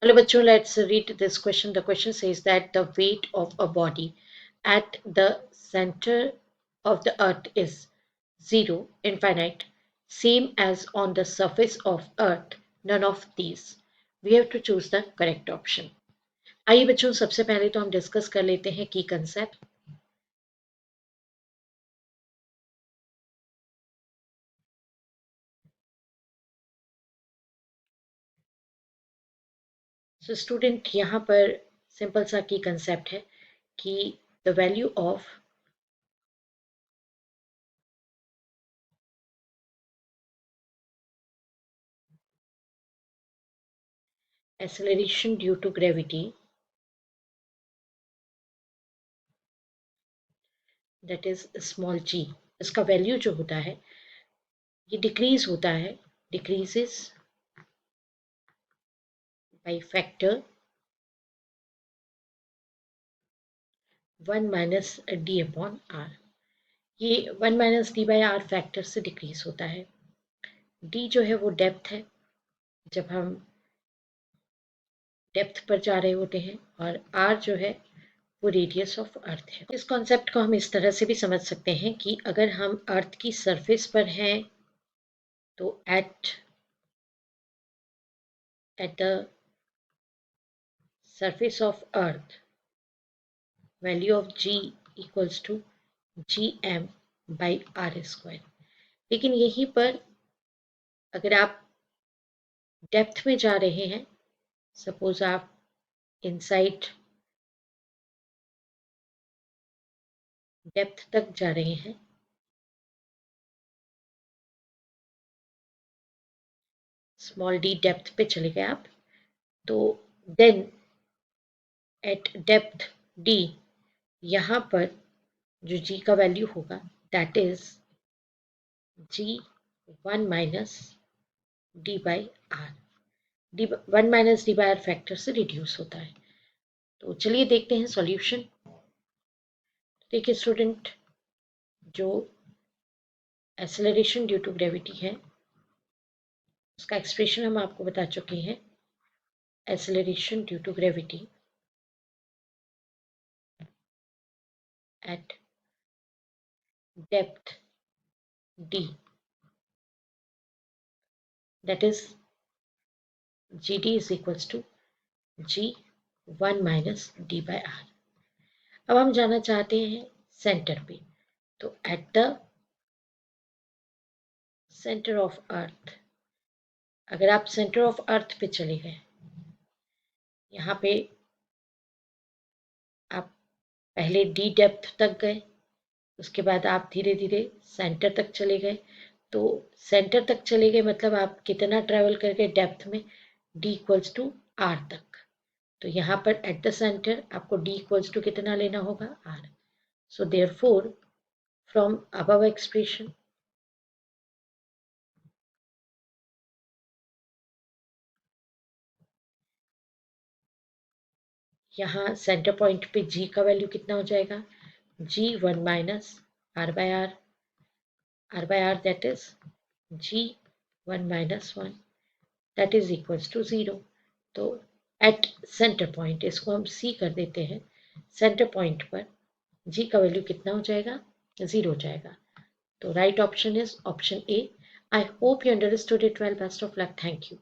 Hello bachcho, let's read this question. The question says that the weight of a body at the center of the earth is 0, infinite, same as on the surface of earth, none of these. We have to choose the correct option. आइए बच्चों, सबसे पहले तो हम discuss कर लेते हैं की कंसेप्ट. सो स्टूडेंट, यहाँ पर सिंपल सा की कंसेप्ट है कि the value of acceleration due to gravity, that is small g, इसका वैल्यू जो होता है ये डिक्रीज होता है, decreases by factor 1 minus d upon r. ये 1 minus D by are factor से डिक्रीज होता है. डी जो है वो डेप्थ है जब हम डेप्थ पर जा रहे होते हैं, और आर जो है वो रेडियस ऑफ अर्थ है. इस कॉन्सेप्ट को हम इस तरह से भी समझ सकते हैं कि अगर हम अर्थ की सरफेस पर हैं तो at the surface of earth value of g equals to gm by r square. लेकिन यहीं पर अगर आप डेप्थ में जा रहे हैं, सपोज आप इनसाइड डेप्थ तक जा रहे हैं, स्मॉल डी डेप्थ पे चले गए आप, तो देन एट डेप्थ डी यहाँ पर जो जी का वैल्यू होगा that is G 1 minus D by R. D 1 minus D by are factor से रिड्यूस होता है. तो चलिए देखते हैं सॉल्यूशन. देखिए स्टूडेंट, जो एक्सेलरेशन ड्यू टू ग्रेविटी है उसका एक्सप्रेशन हम आपको बता चुके हैं. Acceleration due to gravity at depth d, that is gd is equals to g 1 minus d by r. अब हम जाना चाहते हैं सेंटर पे, तो eight the centre of earth, अगर आप सेंटर ऑफ अर्थ पे चले गए, यहाँ पे आप पहले डी डेप्थ तक गए, उसके बाद आप धीरे धीरे सेंटर तक चले गए. तो सेंटर तक चले गए मतलब आप कितना ट्रेवल कर गए डेप्थ में, डी इक्वल्स टू आर तक. तो यहाँ पर एट द सेंटर आपको डी इक्वल्स टू कितना लेना होगा, R. So therefore from above expression यहाँ सेंटर पॉइंट पे जी का वैल्यू कितना हो जाएगा, G 1 minus R by R that is G 1 minus 1 that is equals to 0. तो एट सेंटर पॉइंट, इसको हम सी कर देते हैं, सेंटर पॉइंट पर जी का वैल्यू कितना हो जाएगा, 0 हो जाएगा. तो right option is option A. I hope you understood it well. Best of luck. Thank you.